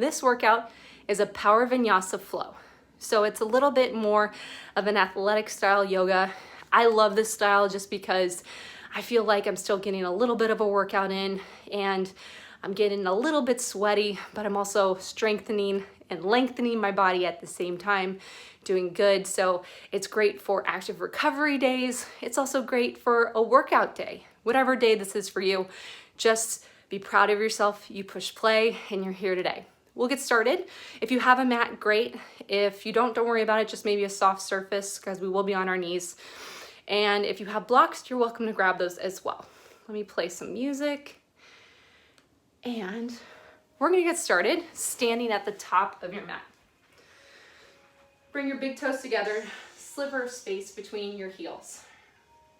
This workout is a power vinyasa flow. So it's a little bit more of an athletic style yoga. I love this style just because I feel like I'm still getting a little bit of a workout in and I'm getting a little bit sweaty, but I'm also strengthening and lengthening my body at the same time, doing good. So it's great for active recovery days. It's also great for a workout day. Whatever day this is for you, just be proud of yourself. You push play and you're here today. We'll get started. If you have a mat, great. If you don't worry about it, just maybe a soft surface because we will be on our knees. And if you have blocks, you're welcome to grab those as well. Let me play some music. And we're gonna get started standing at the top of your mat. Bring your big toes together, sliver of space between your heels.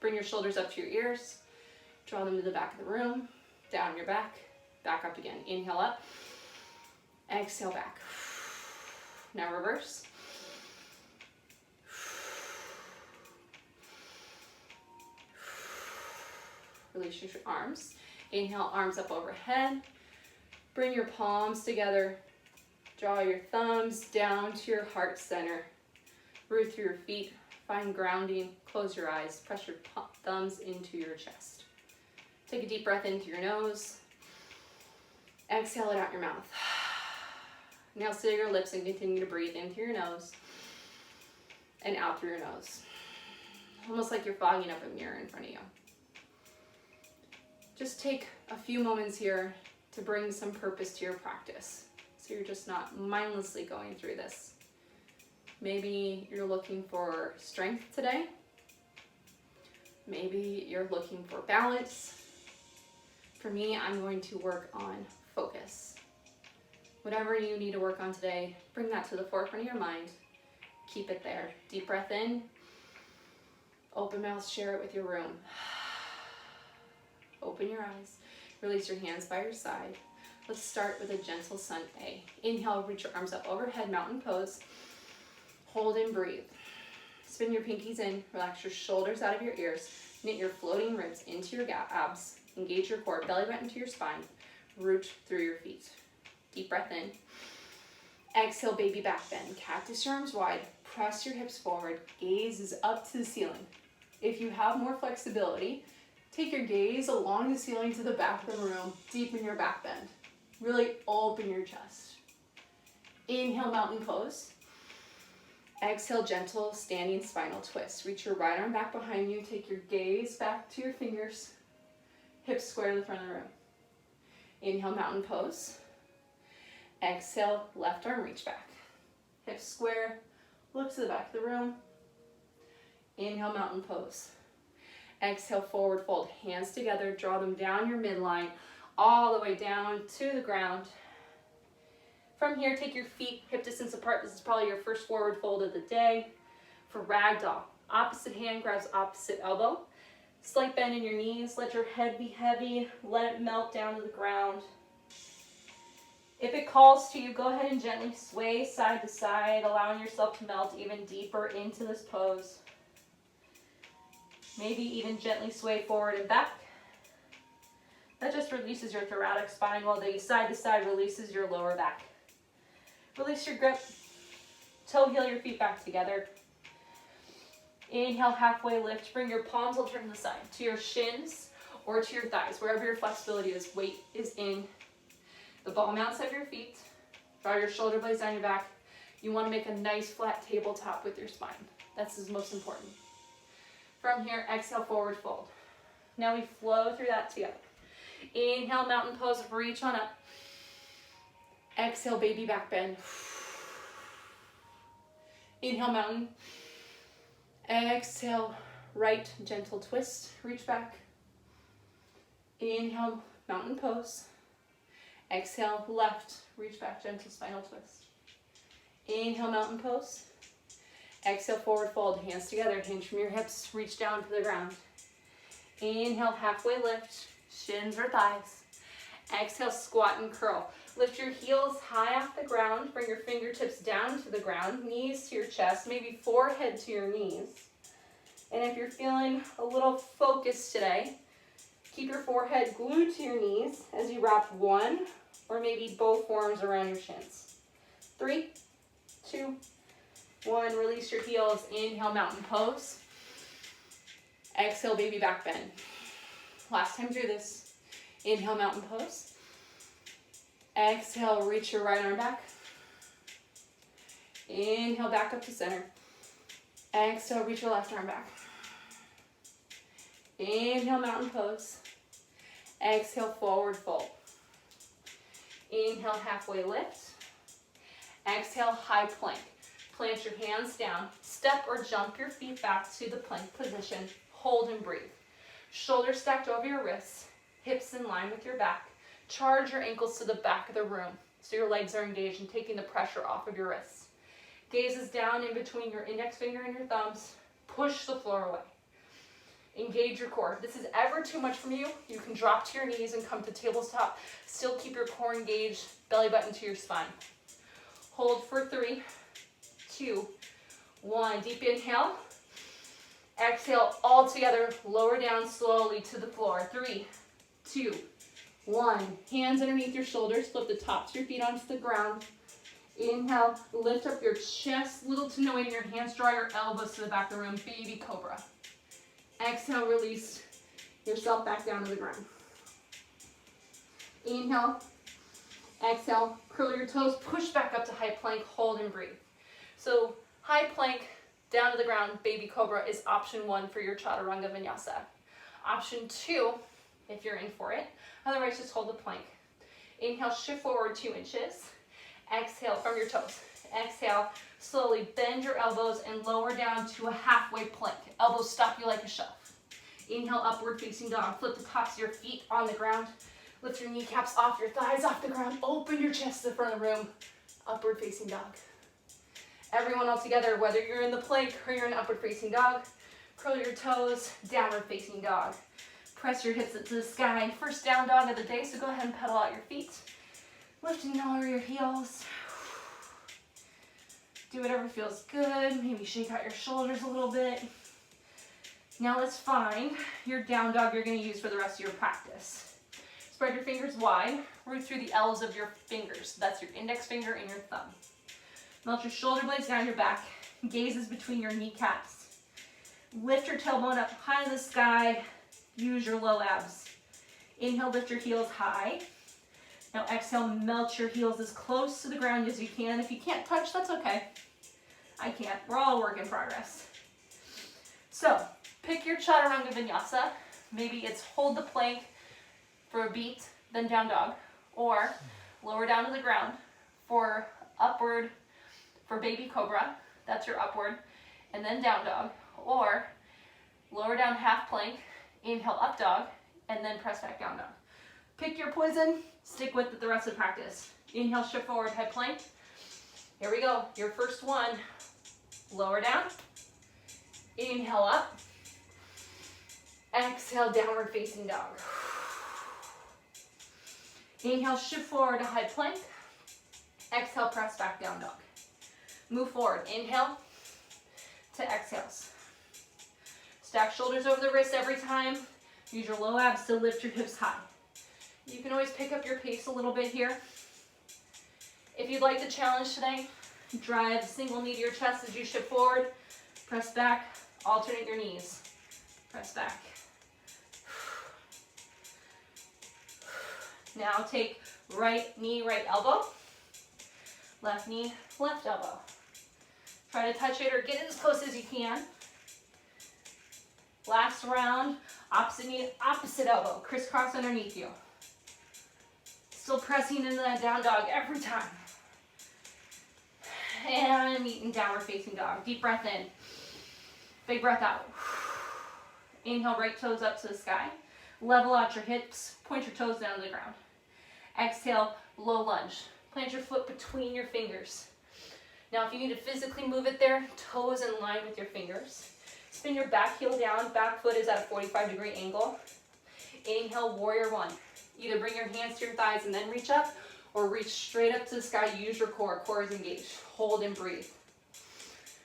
Bring your shoulders up to your ears, draw them to the back of the room, down your back up again. Inhale up, exhale back. Now reverse. Release your arms. Inhale, arms up overhead. Bring your palms together. Draw your thumbs down to your heart center. Root through your feet. Find grounding. Close your eyes. Press your thumbs into your chest. Take a deep breath into your nose. Exhale it out your mouth. Now seal your lips and continue to breathe in through your nose and out through your nose. Almost like you're fogging up a mirror in front of you. Just take a few moments here to bring some purpose to your practice. So you're just not mindlessly going through this. Maybe you're looking for strength today. Maybe you're looking for balance. For me, I'm going to work on focus. Whatever you need to work on today, bring that to the forefront of your mind. Keep it there. Deep breath in. Open mouth, share it with your room. Open your eyes. Release your hands by your side. Let's start with a gentle sun A. Inhale, reach your arms up overhead, mountain pose. Hold and breathe. Spin your pinkies in. Relax your shoulders out of your ears. Knit your floating ribs into your abs. Engage your core, belly button to your spine. Root through your feet. Deep breath in. Exhale, baby back bend. Cactus your arms wide. Press your hips forward. Gaze is up to the ceiling. If you have more flexibility, take your gaze along the ceiling to the back of the room. Deepen your back bend. Really open your chest. Inhale, mountain pose. Exhale, gentle standing spinal twist. Reach your right arm back behind you. Take your gaze back to your fingers. Hips square to the front of the room. Inhale, mountain pose. Exhale, left arm reach back. Hips square, look to the back of the room. Inhale, mountain pose. Exhale, forward fold. Hands together, draw them down your midline, all the way down to the ground. From here, take your feet hip distance apart. This is probably your first forward fold of the day. For ragdoll, opposite hand grabs opposite elbow. Slight bend in your knees. Let your head be heavy. Let it melt down to the ground. If it calls to you, go ahead and gently sway side to side, allowing yourself to melt even deeper into this pose. Maybe even gently sway forward and back. That just releases your thoracic spine, while the side to side releases your lower back. Release your grip. Toe heel your feet back together. Inhale, halfway lift. Bring your palms will turn to the side, to your shins or to your thighs, wherever your flexibility is. Weight is in the ball mounts of your feet. Draw your shoulder blades down your back. You want to make a nice flat tabletop with your spine. That's the most important. From here, exhale, forward fold. Now we flow through that together. Inhale, mountain pose, reach on up. Exhale, baby back bend. Inhale, mountain. Exhale, right gentle twist, reach back. Inhale, mountain pose. Exhale, left, reach back, gentle spinal twist. Inhale, mountain pose. Exhale, forward fold, hands together, hinge from your hips, reach down to the ground. Inhale, halfway lift, shins or thighs. Exhale, squat and curl. Lift your heels high off the ground, bring your fingertips down to the ground, knees to your chest, maybe forehead to your knees. And if you're feeling a little focused today, keep your forehead glued to your knees as you wrap one or maybe both forearms around your shins. 3, 2, 1. Release your heels. Inhale, mountain pose. Exhale, baby back bend. Last time through this. Inhale, mountain pose. Exhale, reach your right arm back. Inhale, back up to center. Exhale, reach your left arm back. Inhale, mountain pose. Exhale, forward fold. Inhale, halfway lift. Exhale, high plank. Plant your hands down. Step or jump your feet back to the plank position. Hold and breathe. Shoulders stacked over your wrists. Hips in line with your back. Charge your ankles to the back of the room so your legs are engaged and taking the pressure off of your wrists. Gaze is down in between your index finger and your thumbs. Push the floor away. Engage your core. If this is ever too much from you, you can drop to your knees and come to tabletop. Still keep your core engaged, belly button to your spine. Hold for 3, 2, 1. Deep inhale. Exhale all together. Lower down slowly to the floor. 3, 2, 1. Hands underneath your shoulders. Flip the tops of your feet onto the ground. Inhale. Lift up your chest. Little to no weight in your hands. Draw your elbows to the back of the room. Baby cobra. Exhale. Release yourself back down to the ground. Inhale. Exhale. Curl your toes. Push back up to high plank. Hold and breathe. So high plank, down to the ground, baby cobra is option 1 for your chaturanga vinyasa. Option 2, if you're in for it, otherwise just hold the plank. Inhale, shift forward 2 inches. Exhale from your toes. Exhale, slowly bend your elbows and lower down to a halfway plank. Elbows stop you like a shelf. Inhale, upward facing dog. Flip the tops of your feet on the ground. Lift your kneecaps off your thighs off the ground. Open your chest to the front of the room. Upward facing dog. Everyone all together, whether you're in the plank or you're in upward facing dog, curl your toes, downward facing dog. Press your hips up to the sky. First down dog of the day, so go ahead and pedal out your feet. Lift and lower your heels. Do whatever feels good. Maybe shake out your shoulders a little bit. Now let's find your down dog you're going to use for the rest of your practice. Spread your fingers wide. Root through the L's of your fingers. That's your index finger and your thumb. Melt your shoulder blades down your back. Gazes between your kneecaps. Lift your tailbone up high in the sky. Use your low abs. Inhale, lift your heels high. Now exhale, melt your heels as close to the ground as you can. If you can't touch, that's okay. I can't. We're all a work in progress. So, pick your chaturanga vinyasa. Maybe it's hold the plank for a beat, then down dog. Or lower down to the ground for upward. For baby cobra, that's your upward, and then down dog, or lower down half plank, inhale up dog, and then press back down dog. Pick your poison, stick with it the rest of the practice. Inhale, shift forward, head plank. Here we go, your first one, lower down, inhale up, exhale, downward facing dog. Inhale, shift forward to high plank, exhale, press back down dog. Move forward. Inhale to exhales. Stack shoulders over the wrists every time. Use your low abs to lift your hips high. You can always pick up your pace a little bit here. If you'd like the challenge today, drive a single knee to your chest as you shift forward. Press back. Alternate your knees. Press back. Now take right knee, right elbow. Left knee, left elbow. Try to touch it or get it as close as you can. Last round, opposite knee, opposite elbow. Crisscross underneath you. Still pressing into that down dog every time. And meet in downward facing dog. Deep breath in. Big breath out. Inhale, right toes up to the sky. Level out your hips. Point your toes down to the ground. Exhale, low lunge. Plant your foot between your fingers. Now if you need to physically move it there, toes in line with your fingers. Spin your back heel down, back foot is at a 45-degree angle. Inhale, warrior 1. Either bring your hands to your thighs and then reach up, or reach straight up to the sky. Use your core. Core is engaged. Hold and breathe.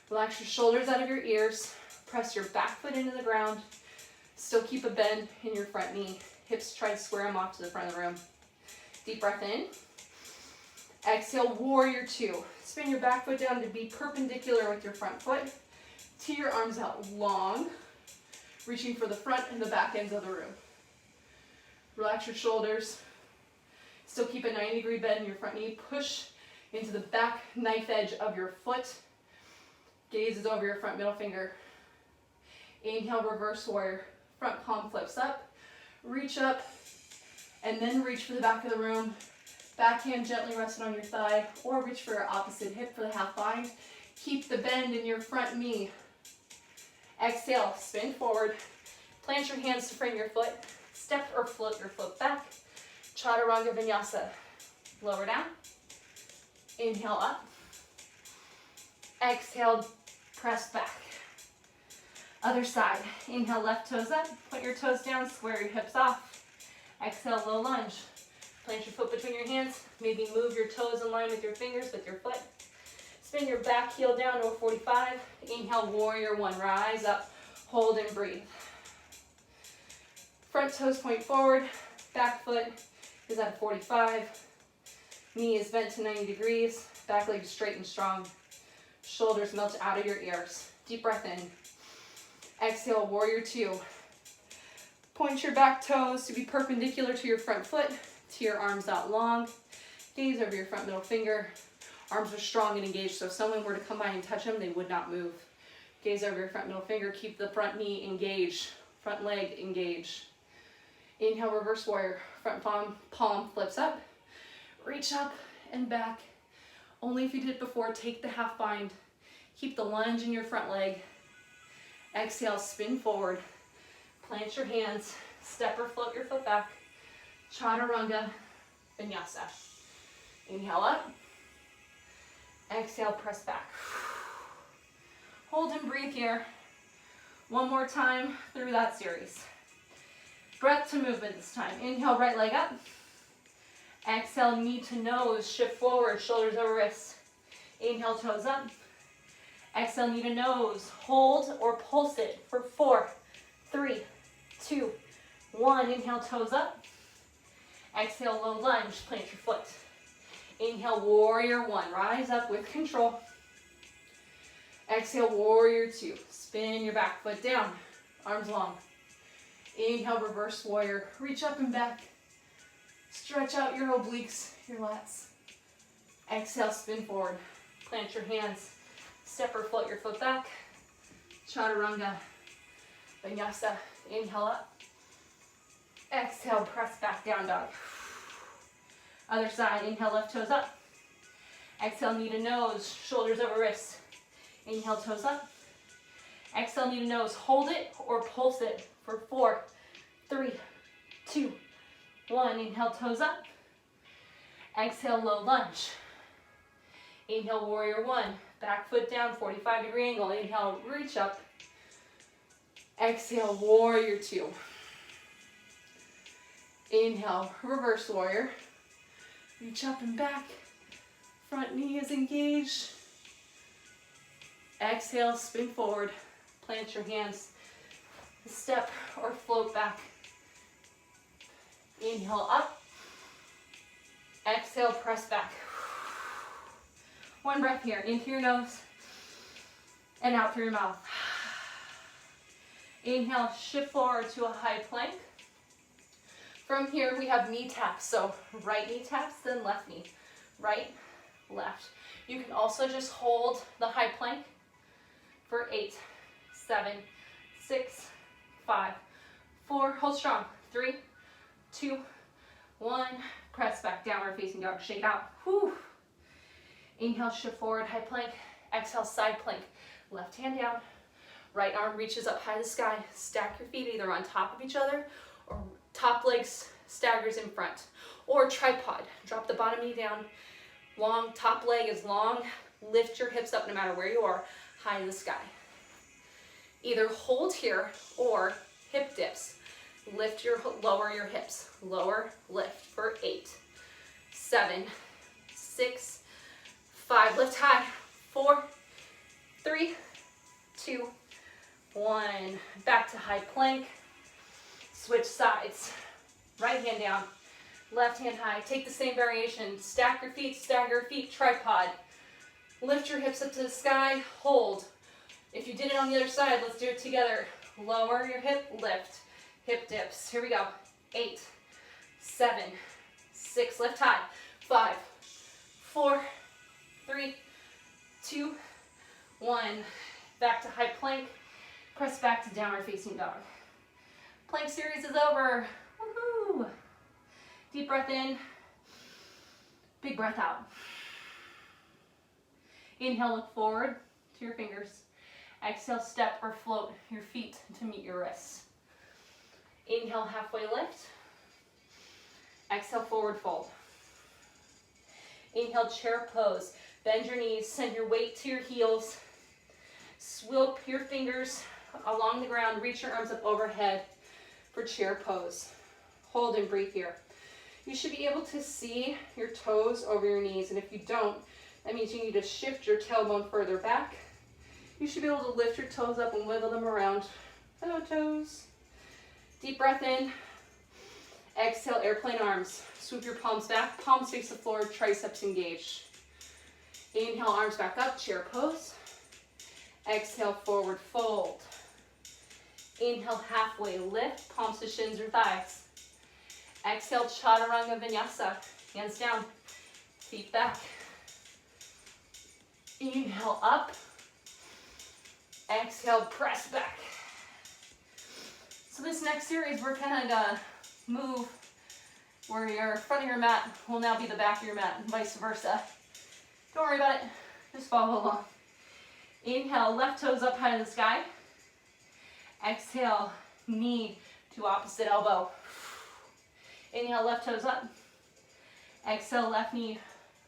Relax your shoulders out of your ears. Press your back foot into the ground. Still keep a bend in your front knee. Hips, try to square them off to the front of the room. Deep breath in. Exhale, warrior two. Spin your back foot down to be perpendicular with your front foot. Tee your arms out long, reaching for the front and the back ends of the room. Relax your shoulders. Still keep a 90-degree bend in your front knee. Push into the back knife edge of your foot. Gaze is over your front middle finger. Inhale, reverse warrior. Front palm flips up. Reach up, and then reach for the back of the room. Back hand gently rested on your thigh, or reach for your opposite hip for the half bind. Keep the bend in your front knee. Exhale, spin forward. Plant your hands to frame your foot. Step or float your foot back. Chaturanga Vinyasa. Lower down. Inhale up. Exhale, press back. Other side. Inhale, left toes up. Put your toes down, square your hips off. Exhale, low lunge. Plant your foot between your hands. Maybe move your toes in line with your fingers with your foot. Spin your back heel down to a 45. Inhale, warrior one. Rise up, hold and breathe. Front toes point forward. Back foot is at 45. Knee is bent to 90 degrees. Back leg straight and strong. Shoulders melt out of your ears. Deep breath in. Exhale, warrior two. Point your back toes to be perpendicular to your front foot. Tee your arms out long. Gaze over your front middle finger. Arms are strong and engaged, so if someone were to come by and touch them, they would not move. Gaze over your front middle finger. Keep the front knee engaged. Front leg engaged. Inhale, reverse warrior. Front palm flips up. Reach up and back. Only if you did it before, take the half bind. Keep the lunge in your front leg. Exhale, spin forward. Plant your hands. Step or float your foot back. Chaturanga Vinyasa. Inhale up. Exhale, press back. Hold and breathe here. One more time through that series. Breath to movement this time. Inhale, right leg up. Exhale, knee to nose. Shift forward, shoulders over wrists. Inhale, toes up. Exhale, knee to nose. Hold or pulse it for 4, 3, 2, 1. Inhale, toes up. Exhale, low lunge. Plant your foot. Inhale, warrior one. Rise up with control. Exhale, warrior two. Spin your back foot down. Arms long. Inhale, reverse warrior. Reach up and back. Stretch out your obliques, your lats. Exhale, spin forward. Plant your hands. Step or float your foot back. Chaturanga Vinyasa. Inhale up. Exhale, press back down dog. Other side. Inhale, left toes up. Exhale, knee to nose. Shoulders over wrists. Inhale, toes up. Exhale, knee to nose. Hold it or pulse it for 4, 3, 2, 1. Inhale, toes up. Exhale, low lunge. Inhale, warrior one. Back foot down, 45-degree angle. Inhale, reach up. Exhale, warrior two. Inhale, reverse warrior. Reach up and back. Front knee is engaged. Exhale, spin forward. Plant your hands. Step or float back. Inhale up. Exhale, press back. One breath here. In through your nose and out through your mouth. Inhale, shift forward to a high plank. From here, we have knee taps. So right knee taps, then left knee. Right, left. You can also just hold the high plank for 8, 7, 6, 5, 4. Hold strong. 3, 2, 1. Press back, downward facing dog. Shake out. Whew. Inhale, shift forward, high plank. Exhale, side plank. Left hand down. Right arm reaches up high to the sky. Stack your feet either on top of each other or top legs staggers in front. Or tripod. Drop the bottom knee down. Long, top leg is long. Lift your hips up no matter where you are, high to the sky. Either hold here or hip dips. Lower your hips. Lower, lift for 8, 7, 6, 5. Lift high. 4, 3, 2, 1. Back to high plank. Switch sides. Right hand down. Left hand high. Take the same variation. Stack your feet, tripod. Lift your hips up to the sky, hold. If you did it on the other side, let's do it together. Lower your hip, lift. Hip dips. Here we go. 8, 7, 6, lift high. 5, 4, 3, 2, 1. Back to high plank. Press back to downward facing dog. Plank series is over. Woohoo! Deep breath in. Big breath out. Inhale, look forward to your fingers. Exhale, step or float your feet to meet your wrists. Inhale, halfway lift. Exhale, forward fold. Inhale, chair pose. Bend your knees, send your weight to your heels. Swoop your fingers along the ground, reach your arms up overhead for chair pose. Hold and breathe here. You should be able to see your toes over your knees, and if you don't, that means you need to shift your tailbone further back. You should be able to lift your toes up and wiggle them around. Hello, toes. Deep breath in. Exhale, airplane arms. Swoop your palms back, palms face the floor, triceps engaged. Inhale, arms back up, chair pose. Exhale, forward fold. Inhale, halfway lift, palms to shins or thighs. Exhale, chaturanga vinyasa. Hands down, feet back. Inhale, up. Exhale, press back. So this next series, we're kind of gonna move where your front of your mat will now be the back of your mat, and vice versa. Don't worry about it, just follow along. Inhale, left toes up high to the sky. Exhale, knee to opposite elbow. Inhale, left toes up. Exhale, left knee,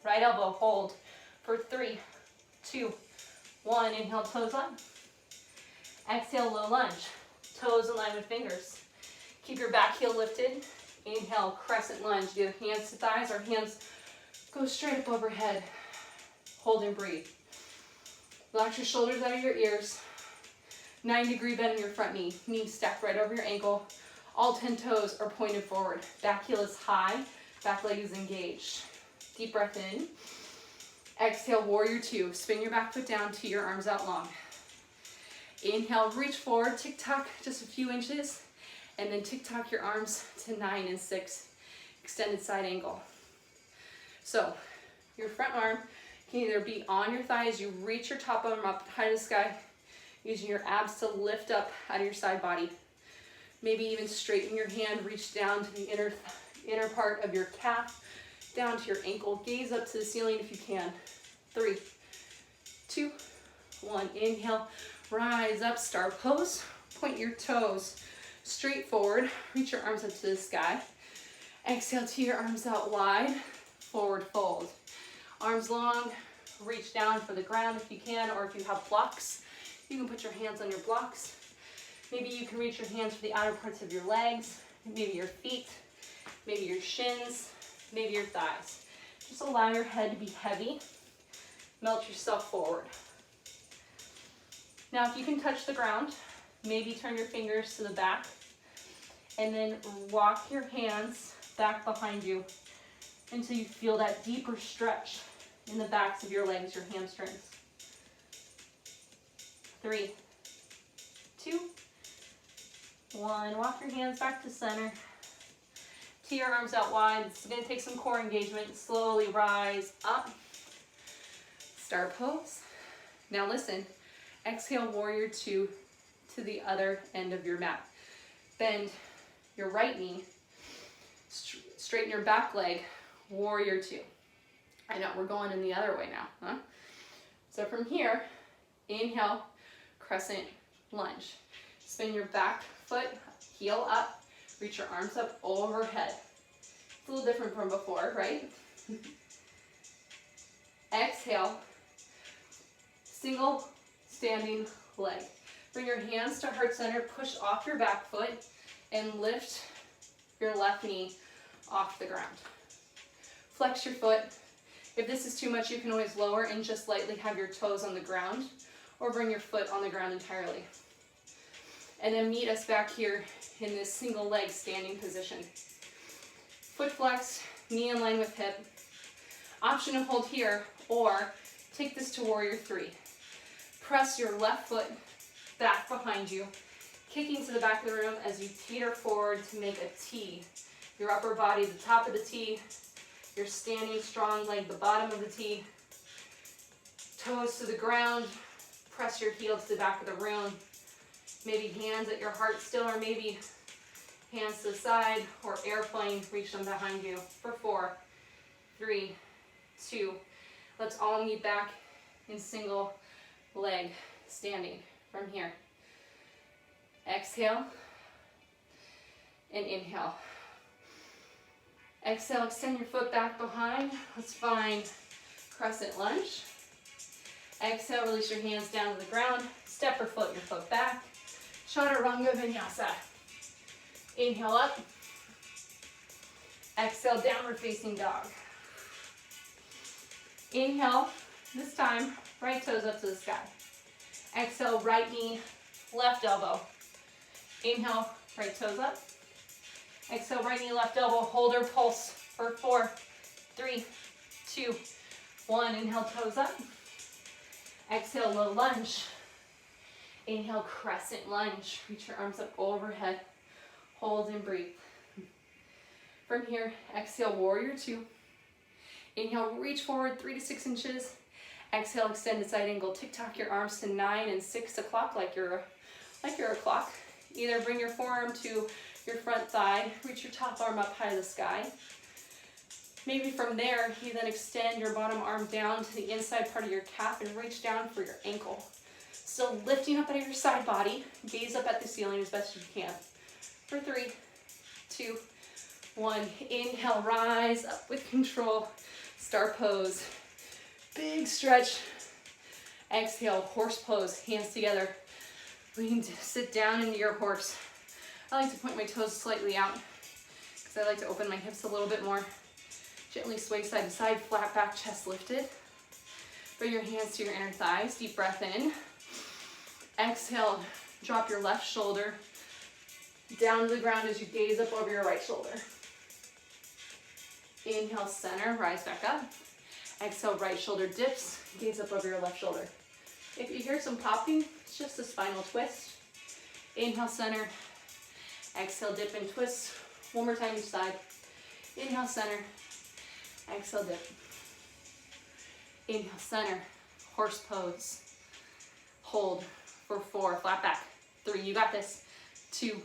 right elbow, hold for 3, 2, 1. Inhale, toes up. Exhale, low lunge, toes in line with fingers. Keep your back heel lifted. Inhale, crescent lunge. Give hands to thighs or hands go straight up overhead. Hold and breathe. Relax your shoulders out of your ears. 9-degree bend in your front knee. Knee stacked right over your ankle. All 10 toes are pointed forward. Back heel is high. Back leg is engaged. Deep breath in. Exhale, warrior 2. Spin your back foot down, tee your arms out long. Inhale, reach forward, tick-tock just a few inches, and then tick-tock your arms to 9 and 6. Extended side angle. So, your front arm can either be on your thigh as you reach your top arm up high to the sky, using your abs to lift up out of your side body. Maybe even straighten your hand, reach down to the inner part of your calf, down to your ankle. Gaze up to the ceiling if you can. 3, 2, 1. Inhale, rise up, star pose. Point your toes straight forward. Reach your arms up to the sky. Exhale, tee your arms out wide. Forward fold. Arms long, reach down for the ground if you can, or if you have blocks, you can put your hands on your blocks. Maybe you can reach your hands for the outer parts of your legs, maybe your feet, maybe your shins, maybe your thighs. Just allow your head to be heavy. Melt yourself forward. Now if you can touch the ground, maybe turn your fingers to the back and then walk your hands back behind you until you feel that deeper stretch in the backs of your legs, your hamstrings. 3, 2, 1. Walk your hands back to center. Tee your arms out wide. It's going to take some core engagement. Slowly rise up. Star pose. Now listen. Exhale, warrior 2 to the other end of your mat. Bend your right knee. Straighten your back leg. Warrior 2. I know, we're going in the other way now, huh? So from here, inhale, crescent lunge. Spin your back foot, heel up, reach your arms up overhead. It's a little different from before, right? Exhale, single standing leg. Bring your hands to heart center, push off your back foot, and lift your left knee off the ground. Flex your foot. If this is too much, you can always lower and just lightly have your toes on the ground, or bring your foot on the ground entirely. And then meet us back here in this single leg standing position. Foot flex, knee in line with hip. Option to hold here, or take this to warrior three. Press your left foot back behind you, kicking to the back of the room as you teeter forward to make a T. Your upper body, the top of the T. You're standing strong, leg the bottom of the T. Toes to the ground. Press your heel to the back of the room. Maybe hands at your heart still, or maybe hands to the side, or airplane, reach them behind you. For 4, 3, 2. Let's all meet back in single leg standing from here. Exhale and inhale. Exhale, extend your foot back behind. Let's find Crescent Lunge. Exhale, release your hands down to the ground. Step or float your foot back. Chaturanga Vinyasa. Inhale up. Exhale, downward facing dog. Inhale, this time, right toes up to the sky. Exhale, right knee, left elbow. Inhale, right toes up. Exhale, right knee, left elbow, hold or pulse for 4, 3, 2, 1. Inhale, toes up. Exhale, low lunge. Inhale, crescent lunge. Reach your arms up overhead. Hold and breathe. From here, exhale, warrior 2. Inhale, reach forward 3 to 6 inches. Exhale, extend to side angle. Tick-tock your arms to 9 and 6 o'clock like you're a clock. Either bring your forearm to your front thigh, reach your top arm up high to the sky. Maybe from there, you then extend your bottom arm down to the inside part of your calf and reach down for your ankle. Still lifting up out of your side body, gaze up at the ceiling as best you can. For 3, 2, 1. Inhale, rise up with control. Star pose. Big stretch. Exhale, horse pose, hands together. Sit down into your horse. I like to point my toes slightly out because I like to open my hips a little bit more. Gently sway side to side, flat back, chest lifted. Bring your hands to your inner thighs. Deep breath in. Exhale, drop your left shoulder down to the ground as you gaze up over your right shoulder. Inhale, center, rise back up. Exhale, right shoulder dips, gaze up over your left shoulder. If you hear some popping, it's just a spinal twist. Inhale, center. Exhale, dip and twist. One more time each side. Inhale, center. Exhale, dip. Inhale, center. Horse pose. Hold for 4, flat back. 3, you got this. 2,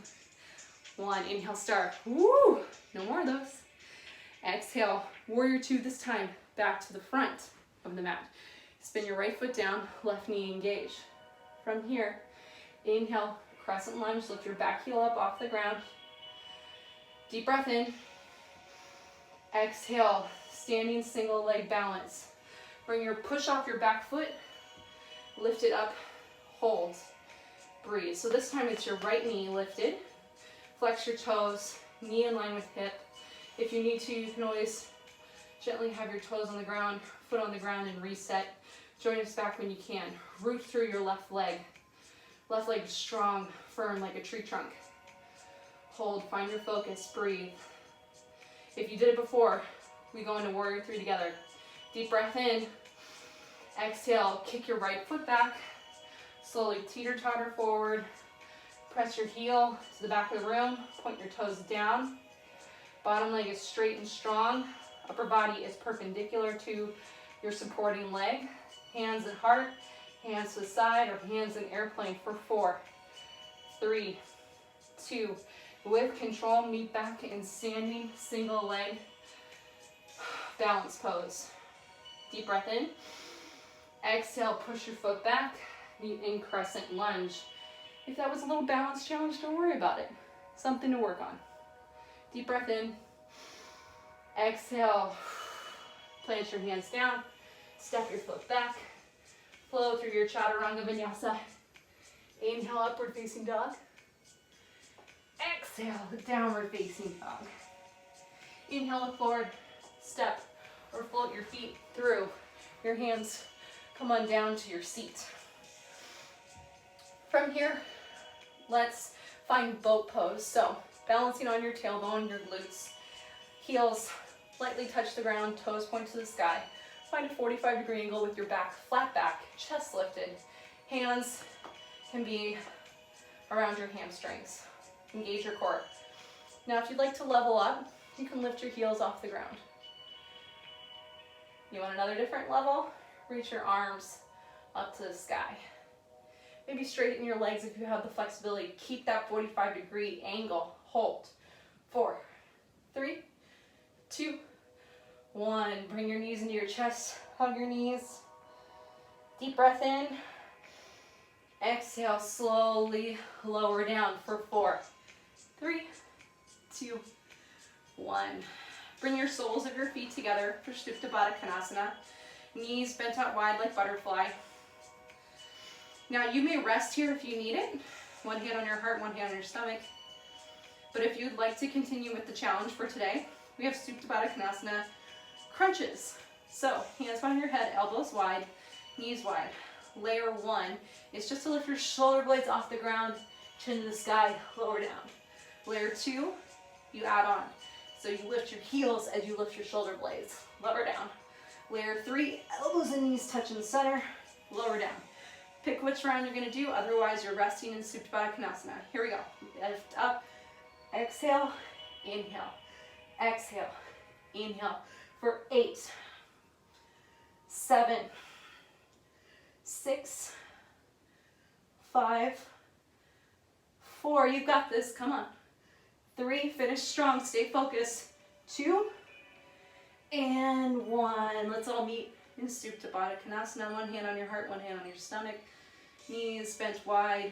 1, inhale, star. Woo! No more of those. Exhale, warrior 2 this time. Back to the front of the mat. Spin your right foot down, left knee engage. From here, inhale, crescent lunge, lift your back heel up off the ground. Deep breath in. Exhale, standing single leg balance. Bring your push off your back foot, lift it up, hold, breathe. So this time it's your right knee lifted. Flex your toes, knee in line with hip. If you need to, you can always gently have your toes on the ground, foot on the ground, and reset. Join us back when you can. Root through your left leg. Left leg strong, firm like a tree trunk. Hold, find your focus, breathe. If you did it before, we go into warrior 3 together. Deep breath in. Exhale, kick your right foot back. Slowly teeter-totter forward. Press your heel to the back of the room. Point your toes down. Bottom leg is straight and strong. Upper body is perpendicular to your supporting leg. Hands at heart, hands to the side, or hands in airplane for 4, 3, 2. With control, meet back in standing single leg balance pose. Deep breath in. Exhale, push your foot back. Meet in crescent lunge. If that was a little balance challenge, don't worry about it. Something to work on. Deep breath in. Exhale. Plant your hands down. Step your foot back. Flow through your Chaturanga Vinyasa. Inhale, upward facing dog. Exhale, downward facing dog. Inhale, look forward. Step or float your feet through. Your hands come on down to your seat. From here, let's find boat pose. So, balancing on your tailbone, your glutes. Heels lightly touch the ground, toes point to the sky. Find a 45-degree angle with your back, flat back, chest lifted. Hands can be around your hamstrings. Engage your core. Now, if you'd like to level up, you can lift your heels off the ground. You want another different level? Reach your arms up to the sky. Maybe straighten your legs if you have the flexibility. Keep that 45-degree angle. Hold. 4, 3, 2, 1. Bring your knees into your chest. Hug your knees. Deep breath in. Exhale, slowly lower down for 4, 3, 2, 1. Bring your soles of your feet together for Supine Pigeon. Knees bent out wide like butterfly. Now you may rest here if you need it. One hand on your heart, one hand on your stomach. But if you'd like to continue with the challenge for today, we have Supine Pigeon crunches. So hands behind your head, elbows wide, knees wide. Layer 1 is just to lift your shoulder blades off the ground, chin to the sky, lower down. Layer 2, you add on. So you lift your heels as you lift your shoulder blades, lower down. Layer 3, elbows and knees touch in the center, lower down. Pick which round you're going to do, otherwise you're resting in Supine Pigeon. Here we go. Lift up, exhale, inhale, exhale, inhale for 8, 7, 6, 5, 4. You've got this. Come on. 3. Finish strong. Stay focused. 2 and 1. Let's all meet in Supine Pigeon. One hand on your heart, one hand on your stomach. Knees bent wide.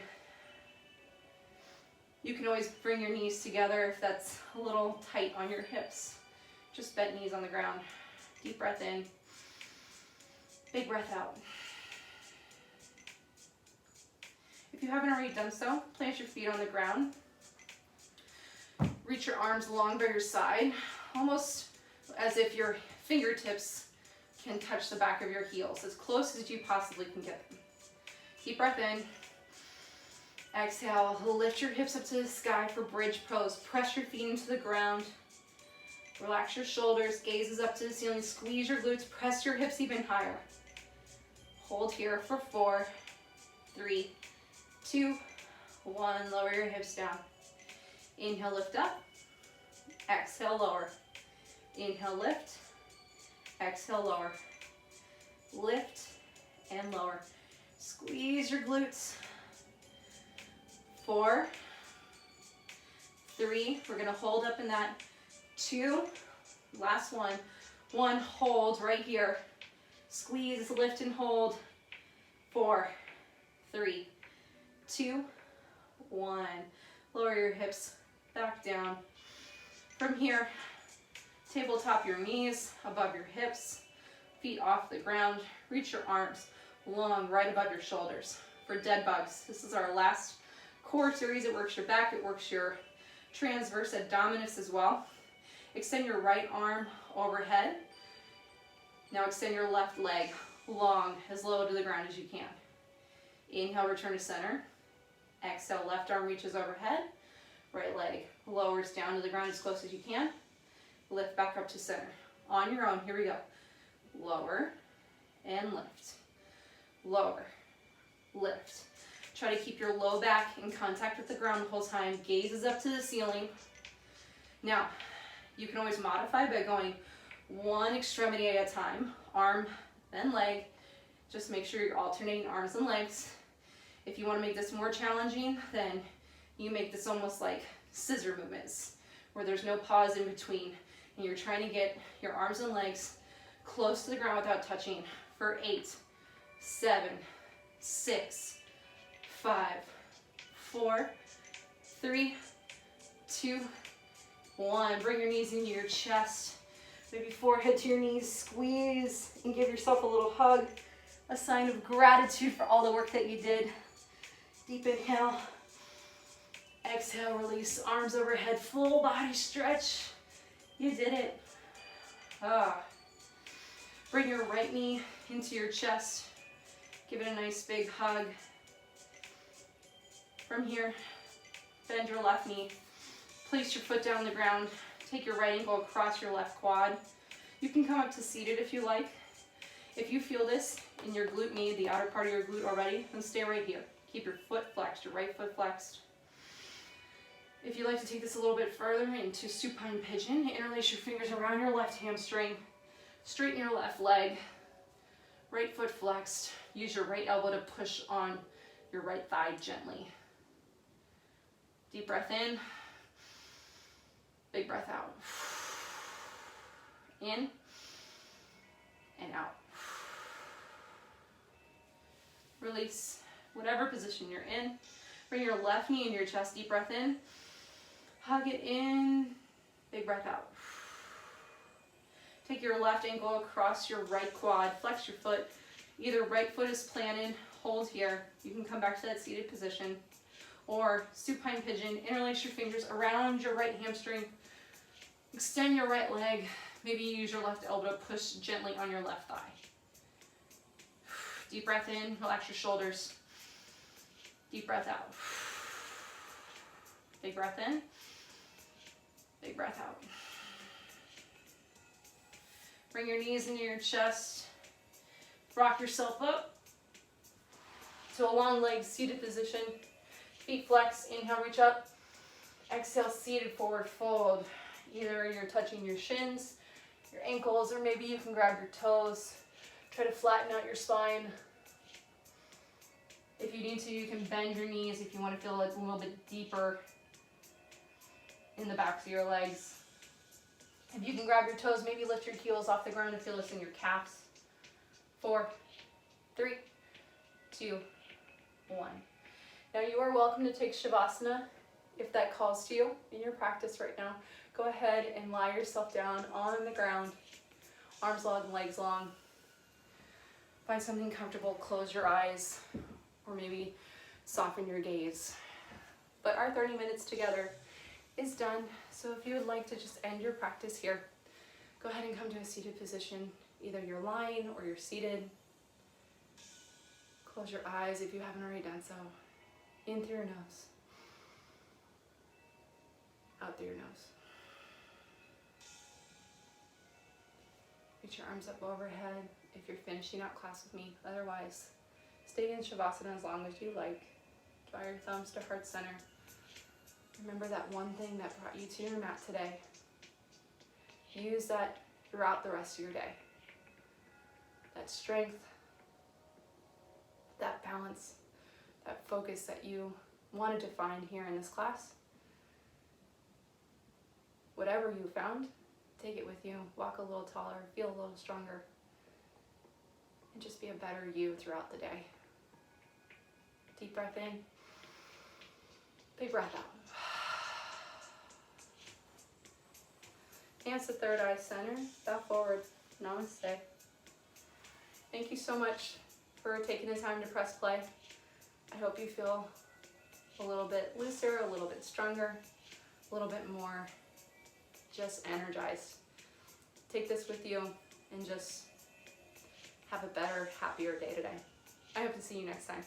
You can always bring your knees together if that's a little tight on your hips. Just bent knees on the ground. Deep breath in. Big breath out. If you haven't already done so, plant your feet on the ground. Reach your arms long by your side, almost as if your fingertips can touch the back of your heels, as close as you possibly can get them. Deep breath in. Exhale, lift your hips up to the sky for bridge pose. Press your feet into the ground. Relax your shoulders, gazes up to the ceiling. Squeeze your glutes, press your hips even higher. Hold here for 4, 3, 2, 1. Lower your hips down. Inhale, lift up. Exhale, lower. Inhale, lift. Exhale, lower. Lift and lower. Squeeze your glutes. 4, 3. We're going to hold up in that. 2. Last one. 1. Hold right here. Squeeze, lift, and hold. 4, 3, 2, 1. Lower your hips back down. From here, tabletop your knees above your hips, feet off the ground. Reach your arms long right above your shoulders for dead bugs. This is our last core series. It works your back, it works your transverse abdominis as well. Extend your right arm overhead. Now extend your left leg long, as low to the ground as you can. Inhale, return to center. Exhale, left arm reaches overhead. Right leg lowers down to the ground as close as you can. Lift back up to center. On your own, here we go. Lower and lift. Lower, lift. Try to keep your low back in contact with the ground the whole time. Gaze up to the ceiling. Now, you can always modify by going one extremity at a time. Arm, then leg. Just make sure you're alternating arms and legs. If you want to make this more challenging, then you make this almost like scissor movements, where there's no pause in between, and you're trying to get your arms and legs close to the ground without touching for 8, 7, 6, 5, 4, 3, 2, 1. Bring your knees into your chest, maybe forehead to your knees. Squeeze and give yourself a little hug, a sign of gratitude for all the work that you did. Deep inhale. Exhale, release, arms overhead, full body stretch. You did it. Bring your right knee into your chest. Give it a nice big hug. From here, bend your left knee. Place your foot down on the ground. Take your right ankle across your left quad. You can come up to seated if you like. If you feel this in your glute med, the outer part of your glute already, then stay right here. Keep your foot flexed, your right foot flexed. If you'd like to take this a little bit further into supine pigeon, interlace your fingers around your left hamstring, straighten your left leg, right foot flexed. Use your right elbow to push on your right thigh gently. Deep breath in, big breath out. In and out. Release whatever position you're in. Bring your left knee into your chest, deep breath in. Hug it in, big breath out. Take your left ankle across your right quad, flex your foot. Either right foot is planted, hold here. You can come back to that seated position. Or supine pigeon, interlace your fingers around your right hamstring. Extend your right leg. Maybe use your left elbow to push gently on your left thigh. Deep breath in, relax your shoulders. Deep breath out. Big breath in, big breath out. Bring your knees into your chest. Rock yourself up to a long leg seated position. Feet flex, inhale, reach up. Exhale, seated forward fold. Either you're touching your shins, your ankles, or maybe you can grab your toes. Try to flatten out your spine. If you need to, you can bend your knees if you want to feel a little bit deeper in the backs of your legs. If you can grab your toes, maybe lift your heels off the ground and feel this in your calves. 4, 3, 2, 1. Now you are welcome to take Shavasana if that calls to you in your practice right now. Go ahead and lie yourself down on the ground, arms long, legs long. Find something comfortable, close your eyes, or maybe soften your gaze. But our 30 minutes together is done, so if you would like to just end your practice here, go ahead and come to a seated position. Either you're lying or you're seated. Close your eyes if you haven't already done so. In through your nose. Out through your nose. Reach your arms up overhead if you're finishing out class with me. Otherwise, stay in Shavasana as long as you like. Draw your thumbs to heart center. Remember that one thing that brought you to your mat today. Use that throughout the rest of your day. That strength, that balance, that focus that you wanted to find here in this class. Whatever you found, take it with you. Walk a little taller, feel a little stronger, and just be a better you throughout the day. Deep breath in, big breath out. Hands to third eye center, bow forward, namaste. Thank you so much for taking the time to press play. I hope you feel a little bit looser, a little bit stronger, a little bit more just energized. Take this with you and just have a better, happier day today. I hope to see you next time.